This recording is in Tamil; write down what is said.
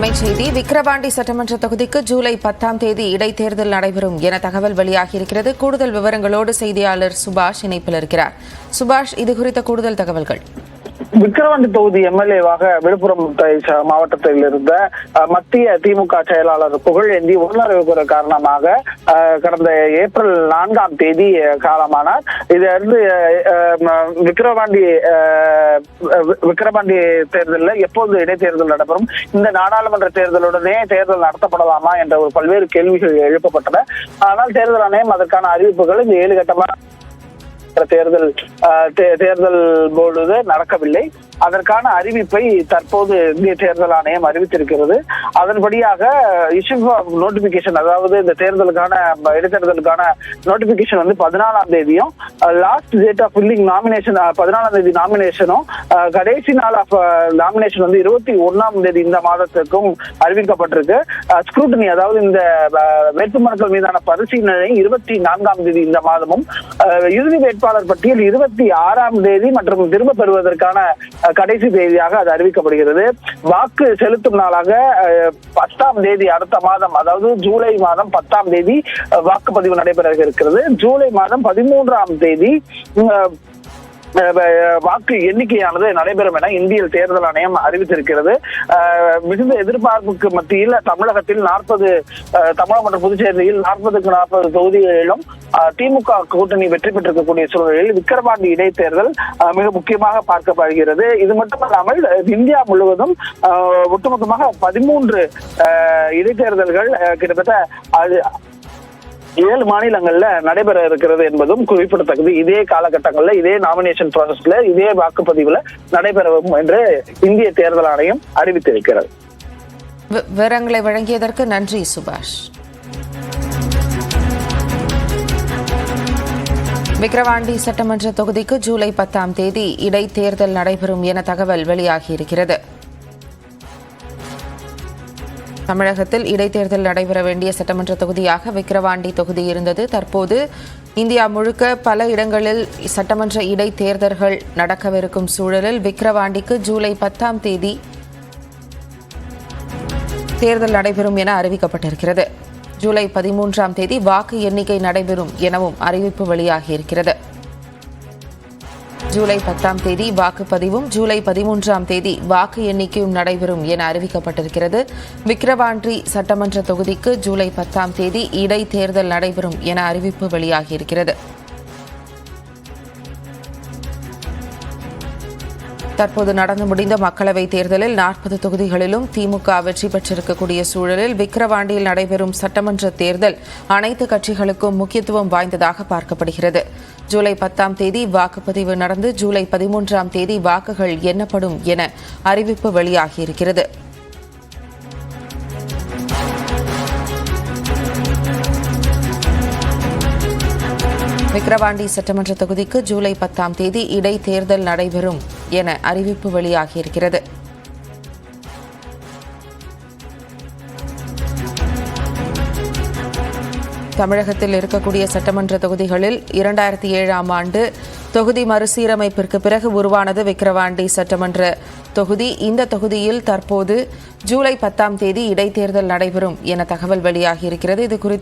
அண்மை செய்தி. விக்கிரவாண்டி சட்டமன்ற தொகுதிக்கு ஜூலை 10ஆம் தேதி இடைத்தேர்தல் நடைபெறும் என தகவல் வெளியாகியிருக்கிறது. கூடுதல் விவரங்களோடு செய்தியாளர் சுபாஷ் இணைப்பில் இருக்கிறார். சுபாஷ், இது குறித்த கூடுதல் தகவல்கள். விக்கிரவாண்டி தொகுதி எம்எல்ஏவாக விழுப்புரம் மாவட்டத்தில் இருந்த மத்திய திமுக செயலாளர் புகழேந்தி உடல்நலக்குறை காரணமாக கடந்த ஏப்ரல் 4ஆம் தேதி காலமானார். இதிலிருந்து விக்கிரவாண்டி தேர்தலில் எப்போது இடைத்தேர்தல் நடைபெறும், இந்த நாடாளுமன்ற தேர்தலுடனே தேர்தல் நடத்தப்படலாமா என்ற ஒரு பல்வேறு கேள்விகள் எழுப்பப்பட்டன. ஆனால் தேர்தல் ஆணையம் அதற்கான அறிவிப்புகள் இந்த 7 கட்டமாக தேர்தல் பொழுது நடக்கவில்லை. அதற்கான அறிவிப்பை தற்போது இந்திய தேர்தல் ஆணையம் அறிவித்திருக்கிறது. அதன்படியாக நோட்டிபிகேஷன், அதாவது இந்த தேர்தலுக்கான இடைத்தேர்தலுக்கான நோட்டிபிகேஷன் 14ஆம் தேதியும், last date of filling nomination 14ஆம் தேதி நாமினேஷனும், கடைசி நாள் ஆஃப் நாமினேஷன் 21ஆம் தேதி இந்த மாதத்துக்கும் அறிவிக்கப்பட்டிருக்கு. ஸ்க்ரூட்டனி, அதாவது இந்த வேட்புமனுக்கள் மீதான பரிசீலனை 24ஆம் தேதி இந்த மாதமும், இறுதி வேட்பாளர் பட்டியல் 26ஆம் தேதி மற்றும் திரும்ப பெறுவதற்கான கடைசி தேதியாக அது அறிவிக்கப்படுகிறது. வாக்கு செலுத்தும் நாளாக 10ஆம் தேதி அடுத்த மாதம், அதாவது ஜூலை மாதம் 10ஆம் தேதி வாக்குப்பதிவு நடைபெற இருக்கிறது. ஜூலை மாதம் 13ஆம் தேதி வாக்கு எண்ணிக்கையானது நடைபெறும் என இந்திய தேர்தல் ஆணையம் அறிவித்திருக்கிறது. மிகுந்த எதிர்பார்ப்புக்கு மத்தியில் தமிழகத்தில் 40 தமிழகம் மற்றும் புதுச்சேரியில் 40க்கு 40 தொகுதிகளிலும் திமுக கூட்டணி வெற்றி பெற்றிருக்கக்கூடிய சூழலில் விக்கிரவாண்டி இடைத்தேர்தல் மிக முக்கியமாக பார்க்கப்படுகிறது. இது மட்டுமல்லாமல் இந்தியா முழுவதும் ஒட்டுமொத்தமாக 13 இடைத்தேர்தல்கள் கிட்டத்தட்ட 7 மாநிலங்கள்ல நடைபெற இருக்கிறது என்பதும் குறிப்பிடத்தக்கது. இதே காலகட்டங்கள்ல, இதே நாமினேஷன் ப்ராசஸ்ல, இதே வாக்குப்பதிவுல நடைபெறும் என்று இந்திய தேர்தல் ஆணையம் அறிவித்திருக்கிறது. விவரங்களை வழங்கியதற்கு நன்றி சுபாஷ். விக்கிரவாண்டி சட்டமன்ற தொகுதிக்கு ஜூலை 10ஆம் தேதி இடைத்தேர்தல் நடைபெறும் என தகவல் வெளியாகியிருக்கிறது. தமிழகத்தில் இடைத்தேர்தல் நடைபெற வேண்டிய சட்டமன்ற தொகுதியாக விக்கிரவாண்டி தொகுதி இருந்தது. தற்போது இந்தியா முழுக்க பல இடங்களில் சட்டமன்ற இடைத்தேர்தல்கள் நடக்கவிருக்கும் சூழலில் விக்கிரவாண்டிக்கு ஜூலை 10ஆம் தேதி தேர்தல் நடைபெறும் என அறிவிக்கப்பட்டிருக்கிறது. ஜூலை 13ஆம் தேதி வாக்கு எண்ணிக்கை நடைபெறும் எனவும் அறிவிப்பு வெளியாகியிருக்கிறது. ஜூலை 10ஆம் தேதி வாக்குப்பதிவும், ஜூலை 13ஆம் தேதி வாக்கு எண்ணிக்கையும் நடைபெறும் என அறிவிக்கப்பட்டிருக்கிறது. விக்கிரவாண்டி சட்டமன்ற தொகுதிக்கு ஜூலை 10ஆம் தேதி இடைத்தேர்தல் நடைபெறும் என அறிவிப்பு வெளியாகியிருக்கிறது. தற்போது நடந்து முடிந்த மக்களவைத் தேர்தலில் 40 தொகுதிகளிலும் திமுக வெற்றி பெற்றிருக்கக்கூடிய சூழலில் விக்கிரவாண்டியில் நடைபெறும் சட்டமன்ற தேர்தல் அனைத்து கட்சிகளுக்கும் முக்கியத்துவம் வாய்ந்ததாக பார்க்கப்படுகிறது. ஜூலை 10ஆம் தேதி வாக்குப்பதிவு நடந்து ஜூலை 13ஆம் தேதி வாக்குகள் எண்ணப்படும் என அறிவிப்பு வெளியாகியிருக்கிறது. விக்கிரவாண்டி சட்டமன்ற தொகுதிக்கு ஜூலை 10ஆம் தேதி இடைத்தேர்தல் நடைபெறும் என அறிவிப்பு வெளியாகியிருக்கிறது. தமிழகத்தில் இருக்கக்கூடிய சட்டமன்ற தொகுதிகளில் 2007ஆம் ஆண்டு தொகுதி மறுசீரமைப்பிற்கு பிறகு உருவானது விக்கிரவாண்டி சட்டமன்ற தொகுதி. இந்த தொகுதியில் தற்போது ஜூலை 10ஆம் தேதி இடைத்தேர்தல் நடைபெறும் என தகவல் வெளியாகியிருக்கிறது. இது குறித்து